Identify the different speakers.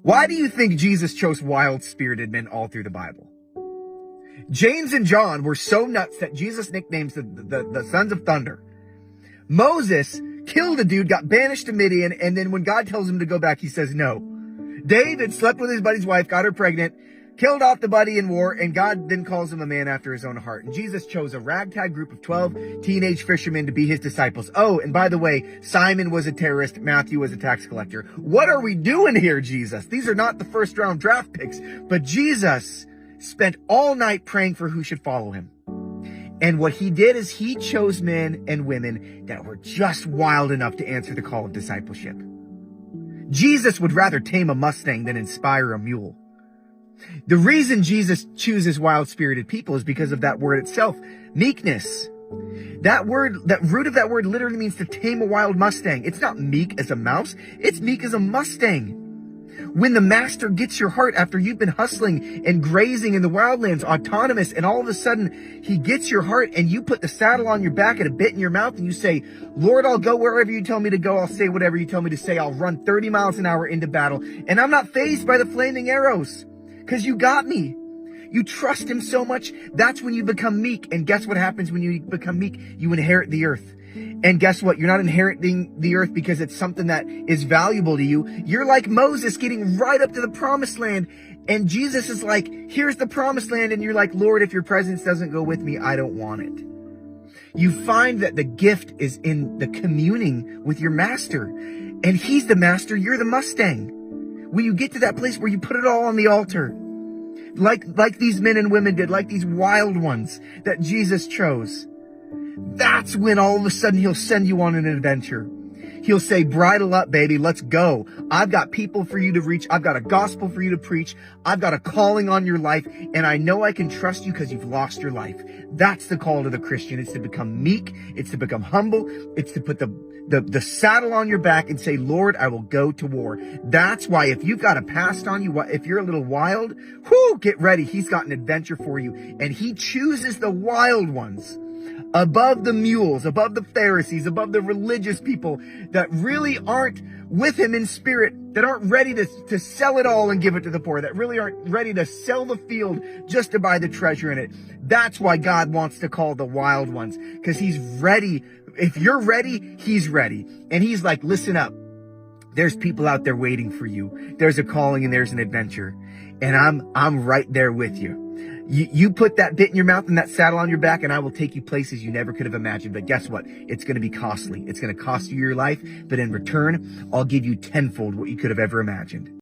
Speaker 1: Why do you think Jesus chose wild-spirited men all through the Bible? James and John were so nuts that Jesus nicknames the sons of thunder. Moses killed a dude, got banished to Midian, and then when God tells him to go back, he says no. David slept with his buddy's wife, got her pregnant, killed off the buddy in war, and God then calls him a man after his own heart. And Jesus chose a ragtag group of 12 teenage fishermen to be his disciples. Oh, and by the way, Simon was a terrorist, Matthew was a tax collector. What are we doing here, Jesus? These are not the first round draft picks, but Jesus spent all night praying for who should follow him. And what he did is he chose men and women that were just wild enough to answer the call of discipleship. Jesus would rather tame a Mustang than inspire a mule. The reason Jesus chooses wild-spirited people is because of that word itself, meekness. That root of that word literally means to tame a wild Mustang. It's not meek as a mouse, it's meek as a Mustang. When the master gets your heart after you've been hustling and grazing in the wildlands, autonomous, and all of a sudden he gets your heart and you put the saddle on your back and a bit in your mouth and you say, Lord, I'll go wherever you tell me to go. I'll say whatever you tell me to say. I'll run 30 miles an hour into battle. And I'm not fazed by the flaming arrows because you got me. You trust him so much. That's when you become meek. And guess what happens when you become meek? You inherit the earth. And guess what? You're not inheriting the earth because it's something that is valuable to you. You're like Moses getting right up to the promised land. And Jesus is like, here's the promised land. And you're like, Lord, if your presence doesn't go with me, I don't want it. You find that the gift is in the communing with your master. And he's the master, you're the Mustang. When you get to that place where you put it all on the altar, like these men and women did, like these wild ones that Jesus chose, that's when all of a sudden he'll send you on an adventure. He'll say, bridle up, baby, let's go. I've got people for you to reach. I've got a gospel for you to preach. I've got a calling on your life. And I know I can trust you because you've lost your life. That's the call to the Christian. It's to become meek. It's to become humble. It's to put the saddle on your back and say, Lord, I will go to war. That's why if you've got a past on you, if you're a little wild, get ready. He's got an adventure for you. And he chooses the wild ones above the mules, above the Pharisees, above the religious people that really aren't with him in spirit, that aren't ready to sell it all and give it to the poor, that really aren't ready to sell the field just to buy the treasure in it. That's why God wants to call the wild ones, because he's ready. If you're ready, he's ready. And he's like, listen up. There's people out there waiting for you. There's a calling and there's an adventure. And I'm right there with you. You put that bit in your mouth and that saddle on your back, and I will take you places you never could have imagined. But guess what? It's going to be costly. It's going to cost you your life. But in return, I'll give you tenfold what you could have ever imagined.